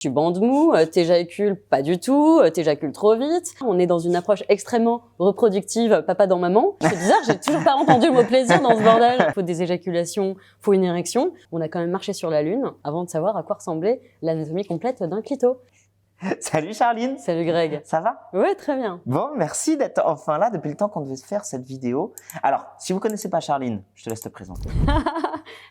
Tu bandes mou, t'éjacules pas du tout, t'éjacules trop vite. On est dans une approche extrêmement reproductive, papa dans maman. C'est bizarre, j'ai toujours pas entendu le mot plaisir dans ce bordel. Faut des éjaculations, faut une érection. On a quand même marché sur la Lune avant de savoir à quoi ressemblait l'anatomie complète d'un clito. Salut Charline. Salut Greg. Ça va? Ouais, très bien. Bon, merci d'être enfin là depuis le temps qu'on devait faire cette vidéo. Alors, si vous connaissez pas Charline, je te laisse te présenter.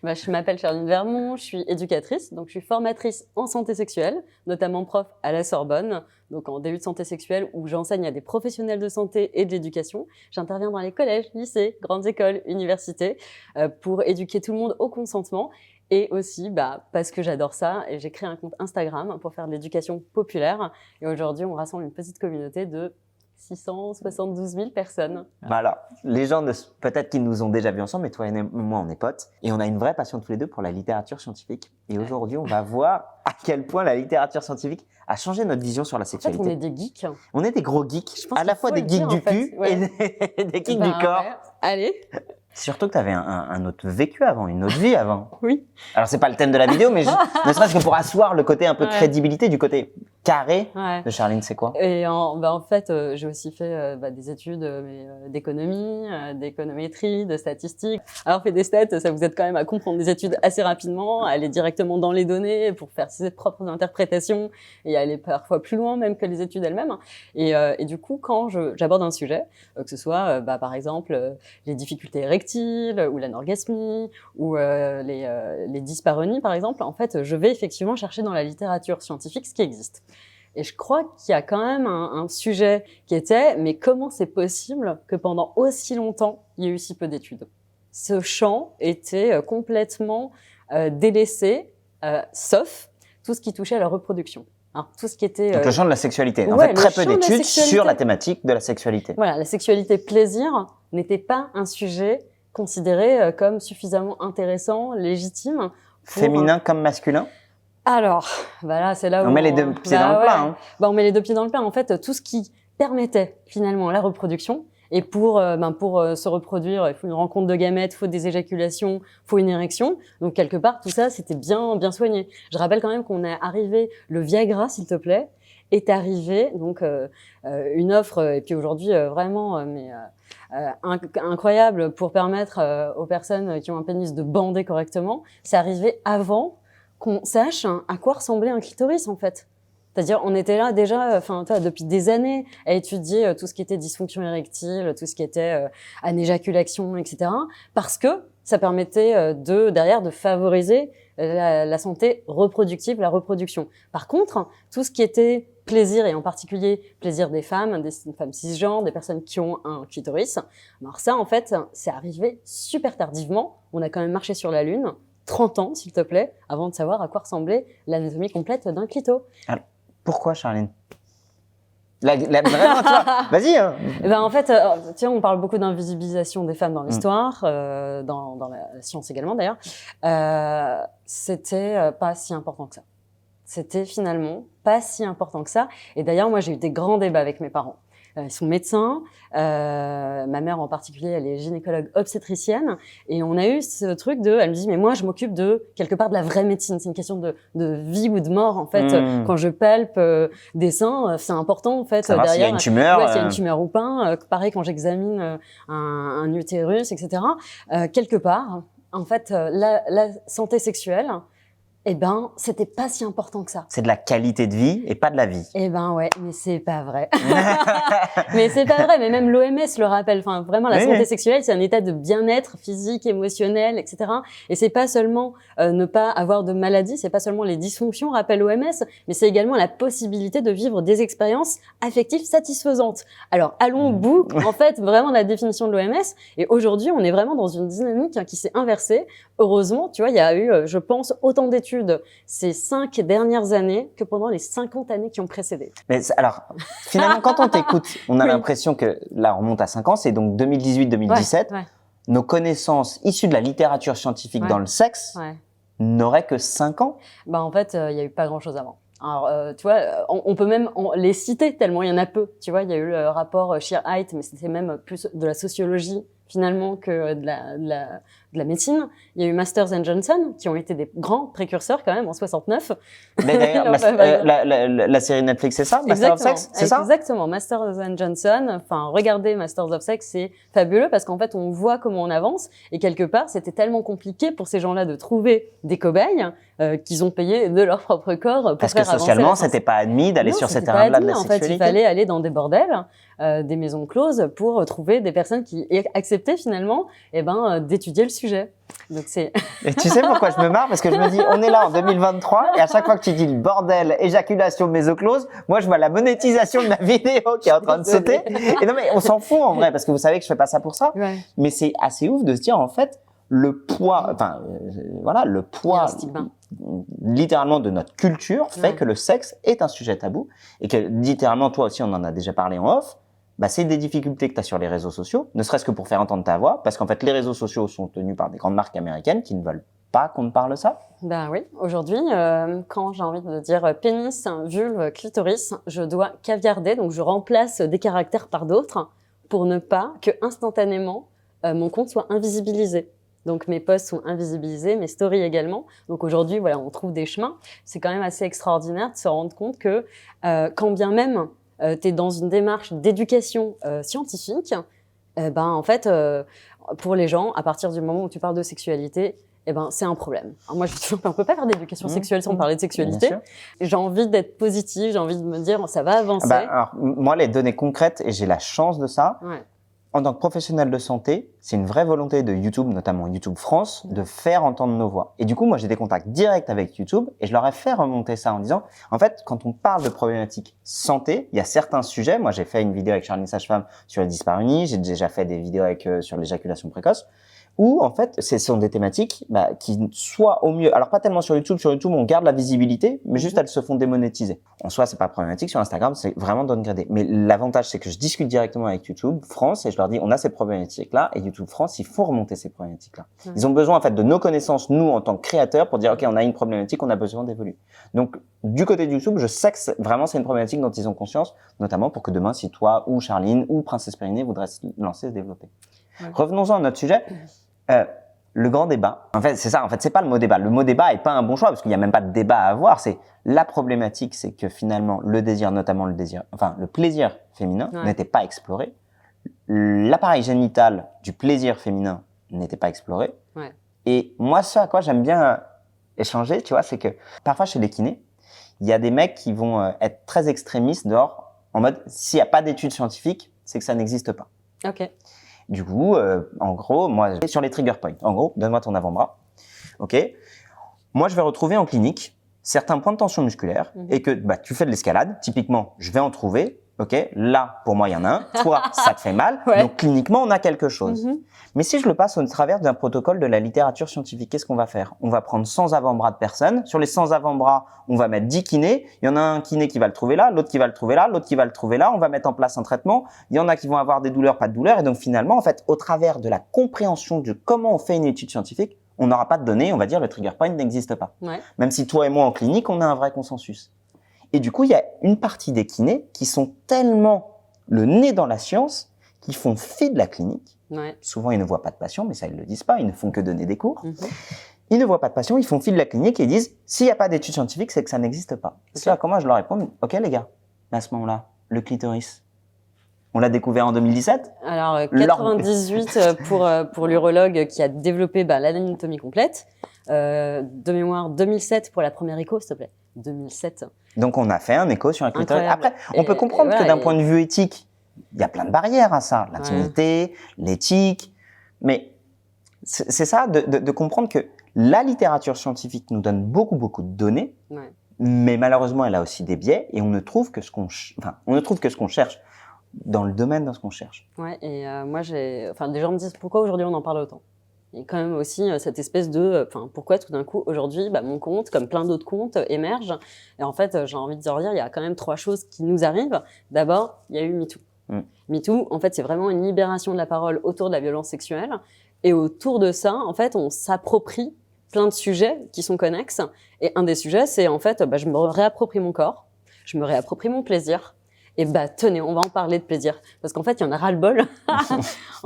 Je m'appelle Charline Vermont, je suis éducatrice, donc je suis formatrice en santé sexuelle, notamment prof à la Sorbonne, donc en DU de santé sexuelle où j'enseigne à des professionnels de santé et de l'éducation. J'interviens dans les collèges, lycées, grandes écoles, universités pour éduquer tout le monde au consentement. Et aussi, parce que j'adore ça, et j'ai créé un compte Instagram pour faire de l'éducation populaire. Et aujourd'hui, on rassemble une petite communauté de 672 000 personnes. Alors, les gens, peut-être qu'ils nous ont déjà vus ensemble, mais toi et moi, on est potes. Et on a une vraie passion tous les deux pour la littérature scientifique. Et aujourd'hui, on va voir à quel point la littérature scientifique a changé notre vision sur la sexualité. En fait, on est des geeks. On est des gros geeks, à la fois des geeks du cul et des geeks du corps. Ouais. Allez. Surtout que tu avais un autre vécu avant, une autre vie avant. Oui. Alors, c'est pas le thème de la vidéo, mais ne serait-ce que pour asseoir le côté un peu crédibilité du côté carré de Charline, c'est quoi? Et en fait, j'ai aussi fait des études d'économie, d'économétrie, de statistiques. Alors, fait des stats, ça vous aide quand même à comprendre des études assez rapidement, à aller directement dans les données pour faire ses propres interprétations et aller parfois plus loin même que les études elles-mêmes. Et du coup, quand j'aborde un sujet, que ce soit par exemple les difficultés érectiles ou l'anorgasmie ou les dyspareunies par exemple, en fait, je vais effectivement chercher dans la littérature scientifique ce qui existe. Et je crois qu'il y a quand même un sujet qui était, mais comment c'est possible que pendant aussi longtemps, il y ait eu si peu d'études? Ce champ était complètement délaissé, sauf tout ce qui touchait à la reproduction. Alors, tout ce qui était donc le champ de la sexualité. En fait, très peu d'études sur la thématique de la sexualité. Voilà, la sexualité plaisir n'était pas un sujet considéré comme suffisamment intéressant, légitime. Féminin comme masculin? Alors, là, c'est là où on met les deux pieds dans le plat. Hein. On met les deux pieds dans le plat. En fait, tout ce qui permettait finalement la reproduction. Et pour se reproduire, il faut une rencontre de gamètes, il faut des éjaculations, il faut une érection. Donc quelque part, tout ça, c'était bien soigné. Je rappelle quand même qu'on est arrivé, le Viagra, s'il te plaît, est arrivé. Donc une offre, et puis aujourd'hui vraiment, incroyable pour permettre aux personnes qui ont un pénis de bander correctement. C'est arrivé avant qu'on sache à quoi ressemblait un clitoris en fait. C'est-à-dire, on était là déjà, depuis des années, à étudier tout ce qui était dysfonction érectile, tout ce qui était anéjaculation, etc. Parce que ça permettait derrière de favoriser la santé reproductive, la reproduction. Par contre, tout ce qui était plaisir, et en particulier plaisir des femmes cisgenres, des personnes qui ont un clitoris, alors ça, en fait, c'est arrivé super tardivement. On a quand même marché sur la Lune. 30 ans, s'il te plaît, avant de savoir à quoi ressemblait l'anatomie complète d'un clito. Alors, pourquoi, Charline? Vraiment, toi, vas-y. Hein. En fait, on parle beaucoup d'invisibilisation des femmes dans l'histoire, dans la science également d'ailleurs. C'était pas si important que ça. C'était finalement pas si important que ça. Et d'ailleurs, moi, j'ai eu des grands débats avec mes parents. Ils sont médecins, ma mère en particulier, elle est gynécologue obstétricienne, et on a eu ce truc elle me dit, mais moi je m'occupe quelque part de la vraie médecine, c'est une question de vie ou de mort en fait. Quand je palpe des seins, c'est important en fait. Savoir derrière, s'il y a une tumeur, s'il y a une tumeur ou pas. Pareil quand j'examine un utérus, etc. Quelque part, en fait, la santé sexuelle, c'était pas si important que ça. C'est de la qualité de vie et pas de la vie. Ouais, mais c'est pas vrai. Mais c'est pas vrai, mais même l'OMS le rappelle. Enfin, vraiment, la santé sexuelle, c'est un état de bien-être physique, émotionnel, etc. Et c'est pas seulement ne pas avoir de maladie, c'est pas seulement les dysfonctions, rappelle l'OMS, mais c'est également la possibilité de vivre des expériences affectives satisfaisantes. Alors, allons au bout, en fait, vraiment de la définition de l'OMS. Et aujourd'hui, on est vraiment dans une dynamique qui s'est inversée. Heureusement, tu vois, il y a eu, je pense, autant d'études ces 5 dernières années que pendant les 50 années qui ont précédé. Mais alors, finalement, quand on t'écoute, on a l'impression que là, on remonte à 5 ans, c'est donc 2018-2017. Ouais. Nos connaissances issues de la littérature scientifique dans le sexe n'auraient que 5 ans. En fait, il y a eu pas grand-chose avant. Alors, tu vois, on peut même les citer tellement il y en a peu. Tu vois, il y a eu le rapport Shear-Height, mais c'était même plus de la sociologie finalement que de de la médecine. Il y a eu Masters and Johnson, qui ont été des grands précurseurs quand même en 69. Mais d'ailleurs, la série Netflix, c'est ça, Masters of Sex, c'est ça? Exactement, Masters and Johnson. Enfin, regardez Masters of Sex, c'est fabuleux parce qu'en fait, on voit comment on avance. Et quelque part, c'était tellement compliqué pour ces gens-là de trouver des cobayes qu'ils ont payé de leur propre corps pour parce faire que socialement, c'était pas admis d'aller sur ces terrains-là de la sexualité. En fait, il fallait aller dans des bordels, des maisons closes pour trouver des personnes qui acceptaient finalement, d'étudier le sujet. Donc c'est. Et tu sais pourquoi je me marre? Parce que je me dis, on est là en 2023 et à chaque fois que tu dis le bordel, éjaculation, mésoclose, moi je vois la monétisation de ma vidéo qui est en train de sauter. Et non mais on s'en fout en vrai parce que vous savez que je fais pas ça pour ça. Ouais. Mais c'est assez ouf de se dire en fait le poids, le poids littéralement de notre culture fait que le sexe est un sujet tabou et que littéralement toi aussi on en a déjà parlé en off. C'est des difficultés que tu as sur les réseaux sociaux, ne serait-ce que pour faire entendre ta voix, parce qu'en fait, les réseaux sociaux sont tenus par des grandes marques américaines qui ne veulent pas qu'on ne parle ça. Ben oui, aujourd'hui, quand j'ai envie de dire pénis, vulve, clitoris, je dois caviarder, donc je remplace des caractères par d'autres pour ne pas que instantanément mon compte soit invisibilisé. Donc mes posts sont invisibilisés, mes stories également. Donc aujourd'hui, voilà, on trouve des chemins. C'est quand même assez extraordinaire de se rendre compte que quand bien même tu es dans une démarche d'éducation scientifique, en fait, pour les gens, à partir du moment où tu parles de sexualité, c'est un problème. Alors moi, je dis toujours, on peut pas faire d'éducation sexuelle sans parler de sexualité. J'ai envie d'être positive, j'ai envie de me dire, ça va avancer. Alors, moi, les données concrètes, et j'ai la chance de ça, en tant que professionnel de santé, c'est une vraie volonté de YouTube, notamment YouTube France, de faire entendre nos voix. Et du coup, moi, j'ai des contacts directs avec YouTube et je leur ai fait remonter ça en disant, en fait, quand on parle de problématiques santé, il y a certains sujets. Moi, j'ai fait une vidéo avec Charline Sage-Femme sur les dyspareunies, j'ai déjà fait des vidéos sur l'éjaculation précoce, où en fait, ce sont des thématiques qui soit au mieux, alors pas tellement sur YouTube, on garde la visibilité, mais juste elles se font démonétiser. En soi, c'est pas problématique. Sur Instagram, c'est vraiment downgradé. Mais l'avantage, c'est que je discute directement avec YouTube France et je leur dis, on a ces problématiques-là, et YouTube France, il faut remonter ces problématiques-là. Ils ont besoin en fait de nos connaissances, nous en tant que créateurs, pour dire, ok, on a une problématique, on a besoin d'évoluer. Donc, du côté de YouTube, je sais que c'est une problématique dont ils ont conscience, notamment pour que demain, si toi ou Charline ou Princesse Périnée voudrait se lancer, se développer. Revenons-en à notre sujet. Le grand débat, en fait, c'est ça. En fait, c'est pas le mot débat. Le mot débat est pas un bon choix parce qu'il y a même pas de débat à avoir. C'est la problématique, c'est que finalement, le désir, notamment le plaisir féminin n'était pas exploré. L'appareil génital du plaisir féminin n'était pas exploré. Et moi, ce à quoi j'aime bien échanger, tu vois, c'est que parfois chez les kinés, il y a des mecs qui vont être très extrémistes en mode, s'il n'y a pas d'études scientifiques, c'est que ça n'existe pas. Ok. Du coup, en gros, moi, sur les trigger points, en gros, donne-moi ton avant-bras. Ok. Moi, je vais retrouver en clinique certains points de tension musculaire et que tu fais de l'escalade. Typiquement, je vais en trouver. Ok. Là, pour moi, il y en a un. Toi, ça te fait mal. Donc, cliniquement, on a quelque chose. Mais si je le passe au travers d'un protocole de la littérature scientifique, qu'est-ce qu'on va faire? On va prendre 100 avant-bras de personnes. Sur les 100 avant-bras, on va mettre 10 kinés. Il y en a un kiné qui va le trouver là, l'autre qui va le trouver là, l'autre qui va le trouver là. On va mettre en place un traitement. Il y en a qui vont avoir des douleurs, pas de douleurs. Et donc, finalement, en fait, au travers de la compréhension de comment on fait une étude scientifique, on n'aura pas de données. On va dire le trigger point n'existe pas. Même si toi et moi, en clinique, on a un vrai consensus. Et du coup, il y a une partie des kinés qui sont tellement le nez dans la science qu'ils font fi de la clinique. Souvent, ils ne voient pas de patients, mais ça, ils le disent pas. Ils ne font que donner des cours. Ils ne voient pas de patients, ils font fi de la clinique et ils disent, s'il n'y a pas d'études scientifiques, c'est que ça n'existe pas. C'est là comment je leur réponds, ok les gars, à ce moment-là, le clitoris, on l'a découvert en 2017. Alors, 98 pour l'urologue qui a développé l'anatomie complète. De mémoire, 2007 pour la première écho, s'il te plaît. 2007. Donc, on a fait un écho sur un clitoris. Après, on peut comprendre que d'un point de vue éthique, il y a plein de barrières à ça. L'intimité, l'éthique. Mais c'est ça, de comprendre que la littérature scientifique nous donne beaucoup de données. Mais malheureusement, elle a aussi des biais et on ne trouve que ce qu'on cherche dans le domaine de ce qu'on cherche. Et moi, des gens me disent pourquoi aujourd'hui on en parle autant. Et quand même aussi cette espèce de, pourquoi tout d'un coup aujourd'hui, mon compte, comme plein d'autres comptes, émerge. Et en fait, j'ai envie de dire, il y a quand même 3 choses qui nous arrivent. D'abord, il y a eu MeToo. MeToo, en fait, c'est vraiment une libération de la parole autour de la violence sexuelle. Et autour de ça, en fait, on s'approprie plein de sujets qui sont connexes. Et un des sujets, c'est en fait, je me réapproprie mon corps, je me réapproprie mon plaisir. Et tenez, on va en parler de plaisir, parce qu'en fait, il y en a ras-le-bol.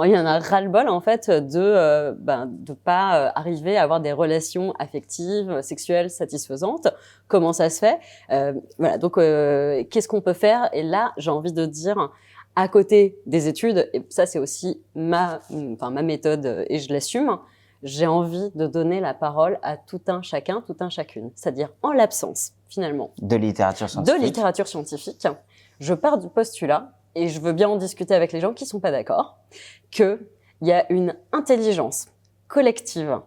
Il y en a ras-le-bol en fait de pas arriver à avoir des relations affectives, sexuelles satisfaisantes. Comment ça se fait? Voilà. Donc, qu'est-ce qu'on peut faire? Et là, j'ai envie de dire, à côté des études, et ça c'est aussi ma méthode et je l'assume. J'ai envie de donner la parole à tout un chacun, tout un chacune. C'est-à-dire en l'absence, finalement, de littérature scientifique. Je pars du postulat, et je veux bien en discuter avec les gens qui sont pas d'accord, qu'il y a une intelligence collective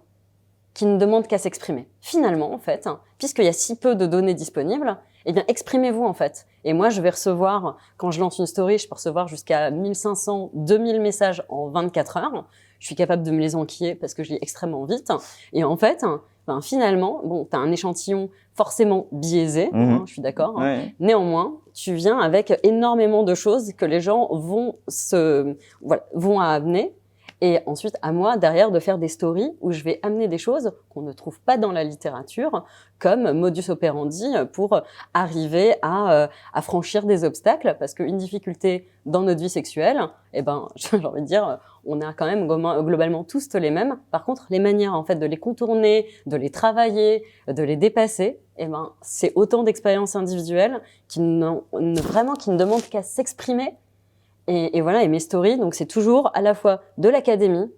qui ne demande qu'à s'exprimer. Finalement, en fait, puisqu'il y a si peu de données disponibles, eh bien, exprimez-vous, en fait. Et moi, je vais recevoir, quand je lance une story, je peux recevoir jusqu'à 1500, 2000 messages en 24 heures. Je suis capable de me les enquiller parce que je lis extrêmement vite. Et en fait, finalement, t'as un échantillon forcément biaisé, je suis d'accord. Ouais. Néanmoins, tu viens avec énormément de choses que les gens vont amener. Et ensuite, à moi, derrière, de faire des stories où je vais amener des choses qu'on ne trouve pas dans la littérature, comme modus operandi pour arriver à franchir des obstacles. Parce qu'une difficulté dans notre vie sexuelle, j'ai envie de dire, on a quand même globalement tous les mêmes. Par contre, les manières, en fait, de les contourner, de les travailler, de les dépasser, c'est autant d'expériences individuelles qui ne demandent qu'à s'exprimer. Et voilà, et mes stories, donc c'est toujours à la fois de l'académie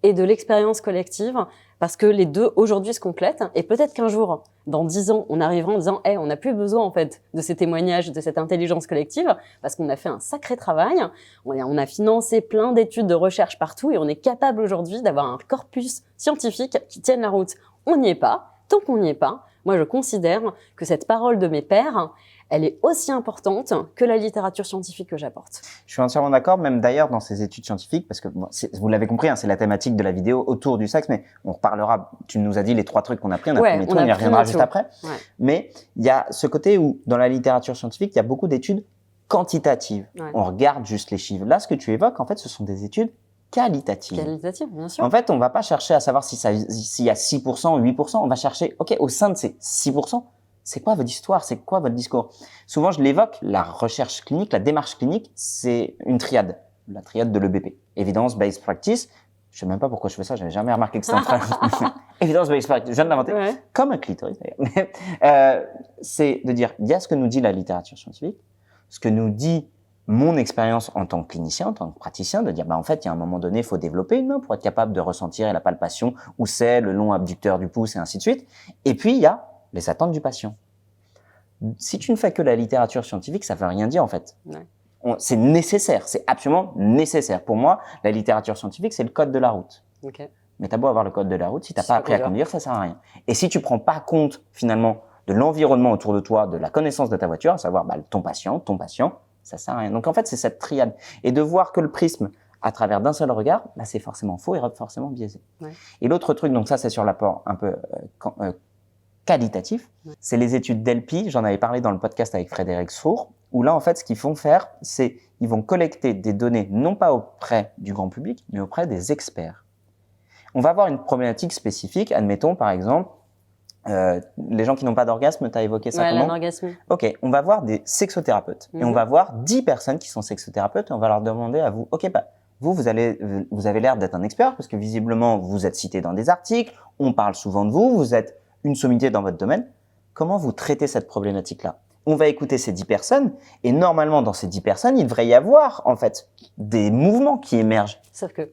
et de l'expérience collective, parce que les deux aujourd'hui se complètent. Et peut-être qu'un jour, dans 10 ans, on arrivera en disant, on n'a plus besoin en fait de ces témoignages, de cette intelligence collective, parce qu'on a fait un sacré travail. On a financé plein d'études de recherche partout, et on est capable aujourd'hui d'avoir un corpus scientifique qui tienne la route. On n'y est pas. Tant qu'on n'y est pas, moi je considère que cette parole de mes pairs, elle est aussi importante que la littérature scientifique que j'apporte. Je suis entièrement d'accord, même d'ailleurs dans ces études scientifiques, parce que vous l'avez compris, c'est la thématique de la vidéo autour du sexe, mais on reparlera, tu nous as dit les 3 trucs qu'on a pris, on a pris tout, on y reviendra juste après. Ouais. Mais il y a ce côté où, dans la littérature scientifique, il y a beaucoup d'études quantitatives. Ouais. On regarde juste les chiffres. Là, ce que tu évoques, en fait, ce sont des études qualitatives. Qualitatives, bien sûr. En fait, on va pas chercher à savoir s'il y a 6%, 8%, on va chercher, au sein de ces 6%, c'est quoi votre histoire? C'est quoi votre discours? Souvent, je l'évoque, la recherche clinique, la démarche clinique, c'est une triade. La triade de l'EBP. Evidence-based practice. Je sais même pas pourquoi je fais ça, j'avais jamais remarqué que c'était un triade. Evidence-based practice. Je viens de l'inventer. Ouais. Comme un clitoris, d'ailleurs. C'est de dire, il y a ce que nous dit la littérature scientifique, ce que nous dit mon expérience en tant que clinicien, en tant que praticien, de dire, en fait, il y a un moment donné, il faut développer une main pour être capable de ressentir la palpation, où c'est le long abducteur du pouce et ainsi de suite. Et puis, il y a les attentes du patient. Si tu ne fais que la littérature scientifique, ça ne veut rien dire en fait. Ouais. C'est nécessaire, c'est absolument nécessaire. Pour moi, la littérature scientifique, c'est le code de la route. Okay. Mais tu as beau avoir le code de la route, si tu n'as pas appris à conduire, ça ne sert à rien. Et si tu ne prends pas compte finalement de l'environnement autour de toi, de la connaissance de ta voiture, à savoir ton patient, ça ne sert à rien. Donc en fait, c'est cette triade. Et de voir que le prisme à travers d'un seul regard, c'est forcément faux et forcément biaisé. Ouais. Et l'autre truc, donc ça c'est sur l'apport un peu qualitatif, c'est les études d'ELPI, j'en avais parlé dans le podcast avec Frédéric Sour, où là, en fait, ce qu'ils vont faire, c'est ils vont collecter des données, non pas auprès du grand public, mais auprès des experts. On va avoir une problématique spécifique, admettons, par exemple, les gens qui n'ont pas d'orgasme, tu as évoqué ça comment? L'anorgasmie. Ok, on va voir des sexothérapeutes, et on va voir 10 personnes qui sont sexothérapeutes, et on va leur demander à vous, vous avez l'air d'être un expert, parce que visiblement, vous êtes cité dans des articles, on parle souvent de vous, vous êtes une sommité dans votre domaine, comment vous traitez cette problématique-là? On va écouter ces 10 personnes, et normalement, dans ces 10 personnes, il devrait y avoir, en fait, des mouvements qui émergent. Sauf que...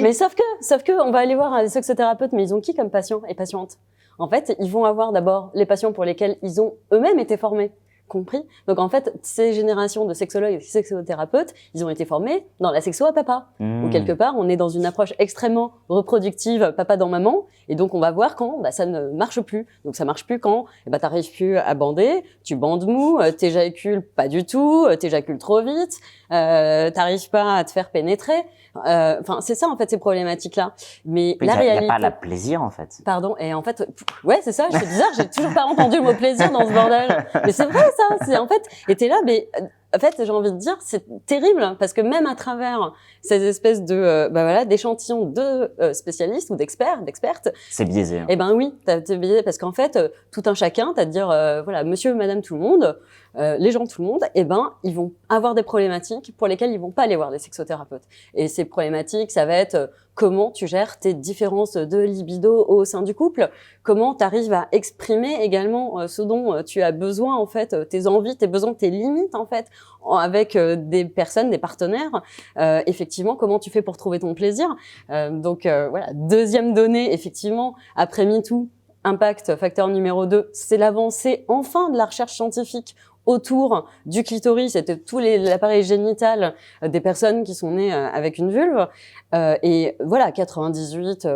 mais sauf que, on va aller voir des sexothérapeutes, mais ils ont qui comme patients et patientes? En fait, ils vont avoir d'abord les patients pour lesquels ils ont eux-mêmes été formés. Compris. Donc en fait, ces générations de sexologues et de sexothérapeutes, ils ont été formés dans la sexo à papa. Ou quelque part, on est dans une approche extrêmement reproductive, papa dans maman, et donc on va voir quand ça ne marche plus. Donc ça marche plus quand t'arrives plus à bander, tu bandes mou, t'éjacules pas du tout, t'éjacules trop vite, t'arrives pas à te faire pénétrer. Enfin, c'est ça en fait ces problématiques-là. Mais la réalité, il y a pas la plaisir en fait. Pardon. Et en fait, ouais, c'est ça. C'est bizarre. J'ai toujours pas entendu le mot plaisir dans ce bordel. Mais c'est vrai ça. C'est en fait. Et t'es là, mais en fait, j'ai envie de dire, c'est terrible parce que même à travers ces espèces de, d'échantillons de spécialistes ou d'expertes, c'est biaisé. Hein. Eh ben oui, t'es biaisé parce qu'en fait, tout un chacun, t'as de dire, voilà, monsieur, madame, tout le monde, les gens, tout le monde, eh ben, ils vont avoir des problématiques pour lesquelles ils vont pas aller voir des sexothérapeutes. Et ces problématiques, ça va être comment tu gères tes différences de libido au sein du couple, comment tu arrives à exprimer également ce dont tu as besoin, en fait, tes envies, tes besoins, tes limites, en fait, avec des personnes, des partenaires. Effectivement, comment tu fais pour trouver ton plaisir. Donc, voilà, deuxième donnée, effectivement, après MeToo, impact, facteur numéro 2, c'est l'avancée, enfin, de la recherche scientifique autour du clitoris et de tout l'appareil génital des personnes qui sont nées avec une vulve. Et voilà, 98,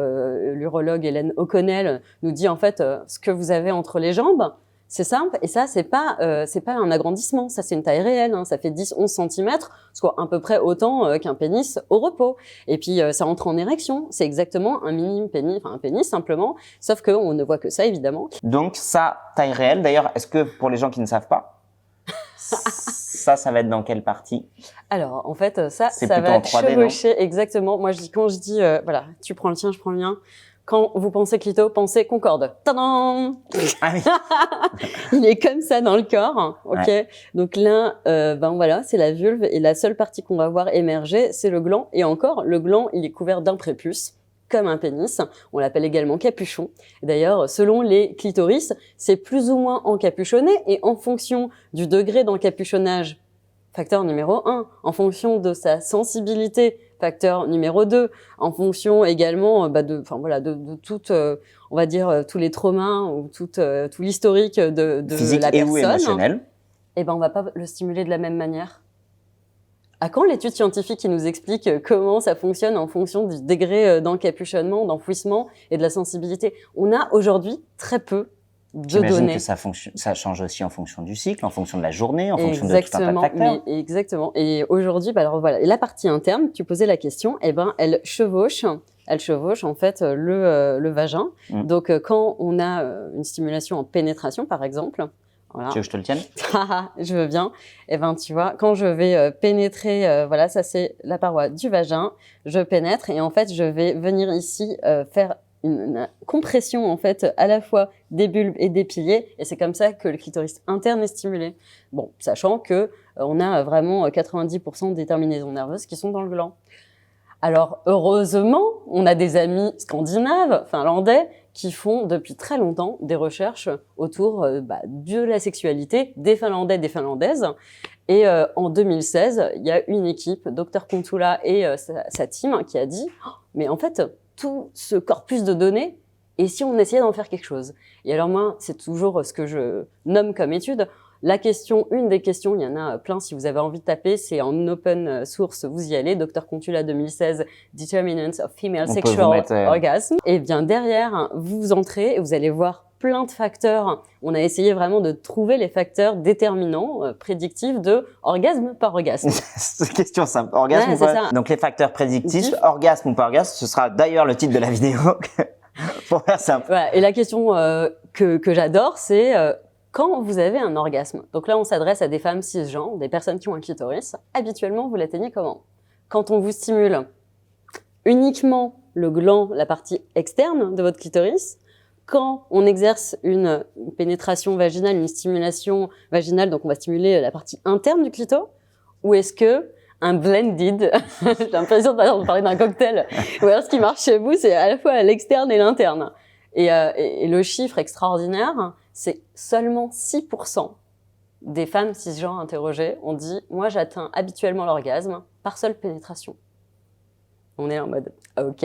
l'urologue Hélène O'Connell nous dit en fait ce que vous avez entre les jambes, c'est simple. Et ça, c'est pas un agrandissement, ça c'est une taille réelle. Hein, ça fait 10-11 cm, soit à peu près autant qu'un pénis au repos. Et puis ça entre en érection. C'est exactement un mini pénis, enfin un pénis simplement, sauf qu'on ne voit que ça évidemment. Donc ça, taille réelle. D'ailleurs, est-ce que pour les gens qui ne savent pas, ça va être dans quelle partie? Alors, en fait, ça va 3D, chevaucher exactement. Moi, quand je dis, voilà, tu prends le tien, je prends le mien. Quand vous pensez clito, pensez concorde. Tadam! Ah oui. Il est comme ça dans le corps, ok. Ouais. Donc là, voilà, c'est la vulve et la seule partie qu'on va voir émerger, c'est le gland. Et encore, le gland, il est couvert d'un prépuce, comme un pénis. On l'appelle également capuchon. D'ailleurs, selon les clitoris, c'est plus ou moins encapuchonné et en fonction du degré d'encapuchonnage, facteur numéro 1, en fonction de sa sensibilité, facteur numéro 2, en fonction également de toute, on va dire, tous les traumas ou tout l'historique de physique la personne. Physique et ou émotionnel. Eh ben, on va pas le stimuler de la même manière. À quand l'étude scientifique qui nous explique comment ça fonctionne en fonction du degré d'encapuchonnement, d'enfouissement et de la sensibilité? On a aujourd'hui très peu de données. Que ça change aussi en fonction du cycle, en fonction de la journée, en fonction de tout un tas de facteurs. Exactement. Et aujourd'hui, alors voilà, et la partie interne, tu posais la question, eh ben, elle chevauche en fait le vagin. Donc quand on a une stimulation en pénétration, par exemple. Voilà. Tu veux que je te le tienne? Je veux bien. Eh ben, tu vois, quand je vais pénétrer, voilà, ça c'est la paroi du vagin. Je pénètre et en fait, je vais venir ici faire une compression en fait à la fois des bulbes et des piliers. Et c'est comme ça que le clitoris interne est stimulé. Bon, sachant que on a vraiment 90% des terminaisons nerveuses qui sont dans le gland. Alors heureusement, on a des amis scandinaves, finlandais, qui font depuis très longtemps des recherches autour de la sexualité des Finlandais, des Finlandaises. Et en 2016, il y a une équipe, Dr Kontula et sa team, qui a dit « Mais en fait, tout ce corpus de données, et si on essayait d'en faire quelque chose ?» Et alors moi, c'est toujours ce que je nomme comme étude. La question, une des questions, il y en a plein si vous avez envie de taper, c'est en open source, vous y allez, Dr Kontula 2016, Determinants of Female Sexual Orgasm. Et bien derrière, vous entrez et vous allez voir plein de facteurs. On a essayé vraiment de trouver les facteurs déterminants, prédictifs de orgasme par orgasme. C'est une question simple. Orgasme ou pas? Donc les facteurs prédictifs, orgasme ou pas orgasme, ce sera d'ailleurs le titre de la vidéo. Pour faire simple. Voilà. Et la question que j'adore, c'est quand vous avez un orgasme. Donc là, on s'adresse à des femmes cisgenres, des personnes qui ont un clitoris. Habituellement, vous l'atteignez comment? Quand on vous stimule uniquement le gland, la partie externe de votre clitoris, quand on exerce une pénétration vaginale, une stimulation vaginale, donc on va stimuler la partie interne du clito, ou est-ce que un blended, j'ai l'impression de parler d'un cocktail, ou alors ce qui marche chez vous, c'est à la fois l'externe et l'interne. Et le chiffre extraordinaire, c'est seulement 6% des femmes cisgenres interrogées ont dit « Moi, j'atteins habituellement l'orgasme par seule pénétration ». On est en mode « OK ».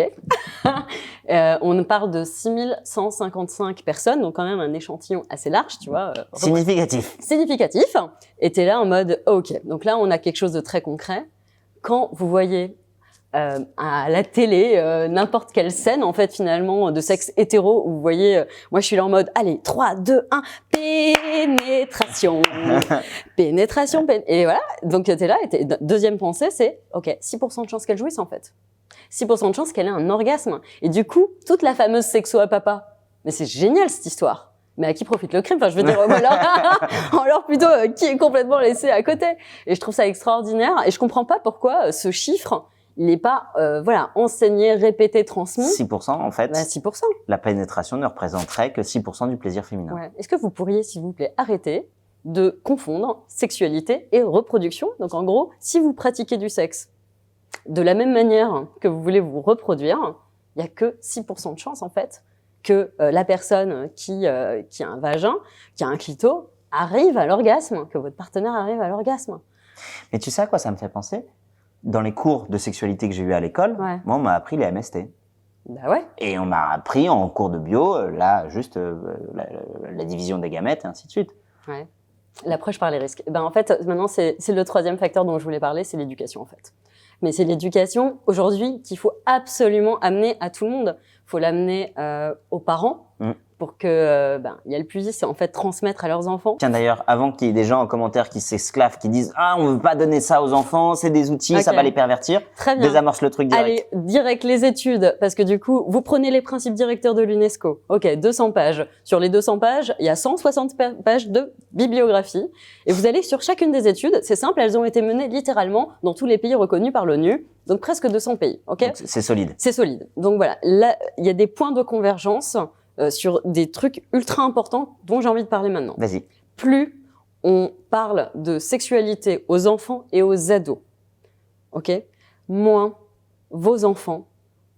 On parle de 6155 personnes, donc quand même un échantillon assez large, tu vois. Significatif. Significatif. Et t'es là en mode « OK ». Donc là, on a quelque chose de très concret. Quand vous voyez à la télé, n'importe quelle scène, en fait, finalement, de sexe hétéro, où vous voyez, moi, je suis là en mode, allez, 3, 2, 1, pénétration, pénétration, et voilà. Donc, t'es là, et deuxième pensée, c'est, OK, 6% de chance qu'elle jouisse, en fait. 6% de chance qu'elle ait un orgasme. Et du coup, toute la fameuse sexo à papa. Mais c'est génial, cette histoire. mais à qui profite le crime? Enfin, je veux dire, alors plutôt qui est complètement laissé à côté. Et je trouve ça extraordinaire. Et je comprends pas pourquoi ce chiffre, il n'est pas, enseigné, répété, transmis. 6% en fait. 6%. La pénétration ne représenterait que 6% du plaisir féminin. Ouais. Est-ce que vous pourriez, s'il vous plaît, arrêter de confondre sexualité et reproduction? Donc, en gros, si vous pratiquez du sexe de la même manière que vous voulez vous reproduire, il y a que 6% de chance, en fait, que la personne qui a un vagin, qui a un clito, arrive à l'orgasme, que votre partenaire arrive à l'orgasme. Mais tu sais à quoi ça me fait penser? Dans les cours de sexualité que j'ai eu à l'école, moi, on m'a appris les MST. Bah ouais. Et on m'a appris en cours de bio, la division des gamètes et ainsi de suite. Ouais. L'approche par les risques. Ben, en fait, maintenant, c'est le troisième facteur dont je voulais parler, c'est l'éducation, en fait. Mais c'est l'éducation, aujourd'hui, qu'il faut absolument amener à tout le monde. Il faut l'amener aux parents pour que il y a le plus, c'est en fait transmettre à leurs enfants. Tiens, d'ailleurs, avant qu'il y ait des gens en commentaire qui s'esclavent, qui disent « Ah, on veut pas donner ça aux enfants, c'est des outils, ça va les pervertir », désamorce le truc direct. Allez, direct les études, parce que du coup, vous prenez les principes directeurs de l'UNESCO. Ok, 200 pages. Sur les 200 pages, il y a 160 pages de bibliographie. Et vous allez sur chacune des études, c'est simple, elles ont été menées littéralement dans tous les pays reconnus par l'ONU, donc presque 200 pays. Ok. C'est solide. C'est solide. Donc voilà, là, il y a des points de convergence sur des trucs ultra importants dont j'ai envie de parler maintenant. Vas-y. Plus on parle de sexualité aux enfants et aux ados, ok, moins vos enfants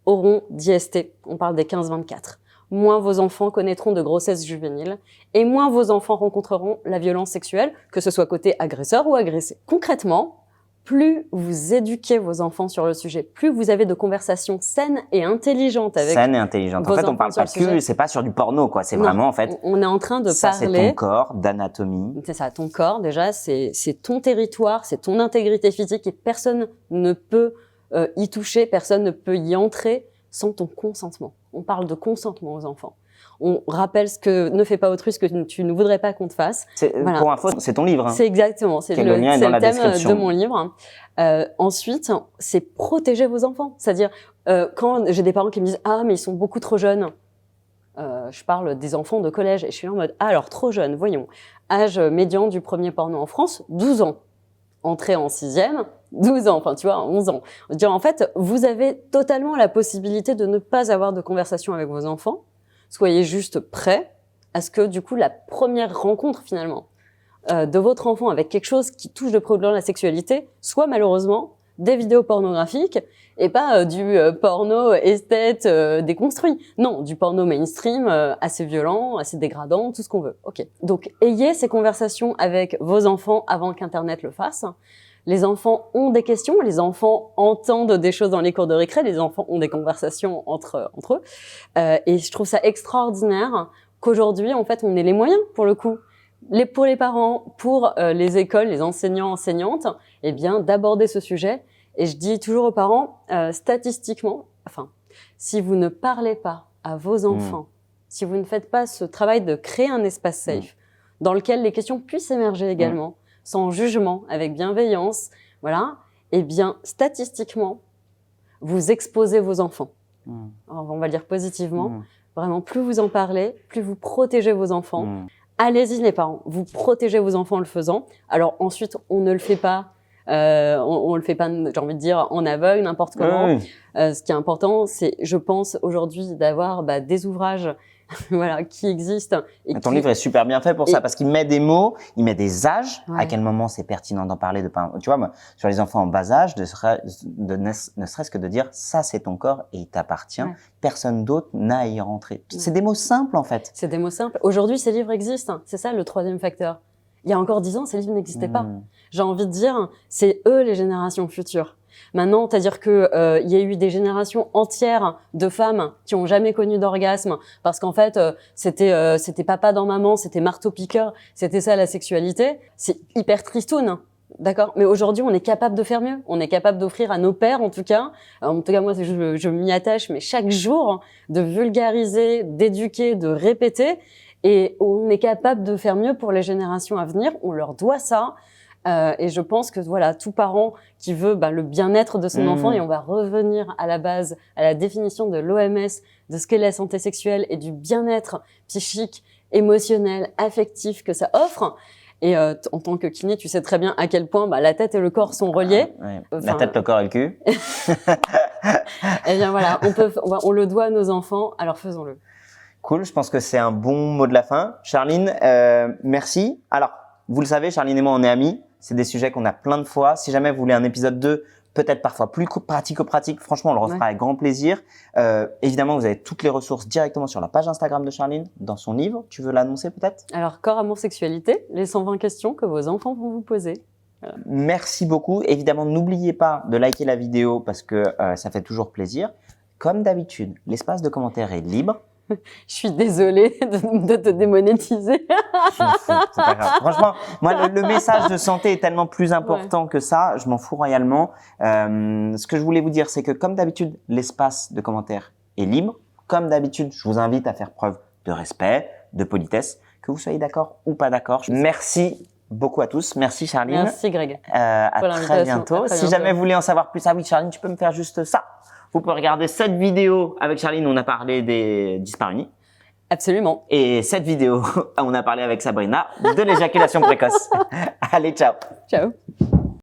auront d'IST, on parle des 15-24, moins vos enfants connaîtront de grossesse juvénile et moins vos enfants rencontreront la violence sexuelle, que ce soit côté agresseur ou agressé. Concrètement, plus vous éduquez vos enfants sur le sujet, plus vous avez de conversations saines et intelligentes avec saines et intelligentes. En fait, on parle pas que, c'est pas sur du porno, quoi. C'est vraiment, en fait. On est en train de ça, parler. C'est ton corps, d'anatomie. C'est ça, ton corps, déjà, c'est ton territoire, c'est ton intégrité physique et personne ne peut y toucher, personne ne peut y entrer sans ton consentement. On parle de consentement aux enfants. On rappelle ce que ne fait pas autrui, ce que tu ne voudrais pas qu'on te fasse. Voilà. Pour info, c'est ton livre. Hein. C'est exactement, c'est le thème de mon livre. Ensuite, c'est protéger vos enfants. C'est-à-dire, quand j'ai des parents qui me disent « Ah, mais ils sont beaucoup trop jeunes », je parle des enfants de collège et je suis en mode « Ah, alors trop jeunes, voyons. Âge médian du premier porno en France, 12 ans. Entrée en 6e, 12 ans, enfin tu vois, 11 ans. » Dire en fait, vous avez totalement la possibilité de ne pas avoir de conversation avec vos enfants. Soyez juste prêts à ce que, du coup, la première rencontre, finalement, de votre enfant avec quelque chose qui touche de près ou de loin la sexualité, soit malheureusement des vidéos pornographiques et pas du porno esthète déconstruit. Non, du porno mainstream assez violent, assez dégradant, tout ce qu'on veut. Ok. Donc, ayez ces conversations avec vos enfants avant qu'Internet le fasse. Les enfants ont des questions, les enfants entendent des choses dans les cours de récré, les enfants ont des conversations entre eux. Et je trouve ça extraordinaire qu'aujourd'hui, en fait, on ait les moyens, pour le coup, pour les parents, pour les écoles, les enseignants, enseignantes, eh bien, d'aborder ce sujet. Et je dis toujours aux parents, statistiquement, enfin, si vous ne parlez pas à vos enfants, si vous ne faites pas ce travail de créer un espace safe, dans lequel les questions puissent émerger également, sans jugement, avec bienveillance, voilà, eh bien, statistiquement, vous exposez vos enfants. Alors, on va le dire positivement. Vraiment, plus vous en parlez, plus vous protégez vos enfants. Allez-y, les parents. Vous protégez vos enfants en le faisant. Alors, ensuite, on ne le fait pas, on le fait pas, j'ai envie de dire, en aveugle, n'importe comment. Ce qui est important, c'est, je pense, aujourd'hui, d'avoir des ouvrages voilà, qui existent. Et ton livre est super bien fait pour ça, parce qu'il met des mots, il met des âges, à quel moment c'est pertinent d'en parler, tu vois, moi, sur les enfants en bas âge, ne serait-ce que de dire, ça c'est ton corps et il t'appartient, personne d'autre n'a à y rentrer. C'est des mots simples, en fait. C'est des mots simples. Aujourd'hui, ces livres existent. C'est ça, le troisième facteur. Il y a encore 10 ans, ces livres n'existaient pas. J'ai envie de dire, c'est eux les générations futures. Maintenant, c'est-à-dire que il y a eu des générations entières de femmes qui ont jamais connu d'orgasme parce qu'en fait c'était papa dans maman, c'était marteau-piqueur, c'était ça la sexualité. C'est hyper tristoun, d'accord. Mais aujourd'hui, on est capable de faire mieux. On est capable d'offrir à nos pères, en tout cas moi, je m'y attache, mais chaque jour, de vulgariser, d'éduquer, de répéter, et on est capable de faire mieux pour les générations à venir. On leur doit ça. Et je pense que voilà, tout parent qui veut le bien-être de son enfant, et on va revenir à la base, à la définition de l'OMS, de ce qu'est la santé sexuelle et du bien-être psychique émotionnel, affectif que ça offre. Et en tant que kiné, tu sais très bien à quel point la tête et le corps sont reliés. Ah, ouais. La tête, le corps et le cul. Eh bien voilà, on le doit à nos enfants, alors faisons-le. Cool, je pense que c'est un bon mot de la fin. Charline, merci. Alors, vous le savez, Charline et moi, on est amis. C'est des sujets qu'on a plein de fois. Si jamais vous voulez un épisode 2, peut-être parfois plus pratico-pratique, franchement, on le refera avec grand plaisir. Évidemment, vous avez toutes les ressources directement sur la page Instagram de Charline, dans son livre. Tu veux l'annoncer peut-être? Alors, corps, amour, sexualité, les 120 questions que vos enfants vont vous poser. Voilà. Merci beaucoup. Évidemment, n'oubliez pas de liker la vidéo parce que ça fait toujours plaisir. Comme d'habitude, l'espace de commentaires est libre. Je suis désolée de te démonétiser. Je m'en fous, c'est pas grave. Franchement, moi, le message de santé est tellement plus important que ça. Je m'en fous royalement. Ce que je voulais vous dire, c'est que comme d'habitude, l'espace de commentaires est libre. Comme d'habitude, je vous invite à faire preuve de respect, de politesse, que vous soyez d'accord ou pas d'accord. Merci beaucoup à tous. Merci Charline. Merci Greg. À très bientôt. Si jamais vous voulez en savoir plus, ah oui Charline, tu peux me faire juste ça. Vous pouvez regarder cette vidéo avec Charline, on a parlé des dyspareunies. Absolument. Et cette vidéo, on a parlé avec Sabrina de l'éjaculation précoce. Allez, ciao. Ciao.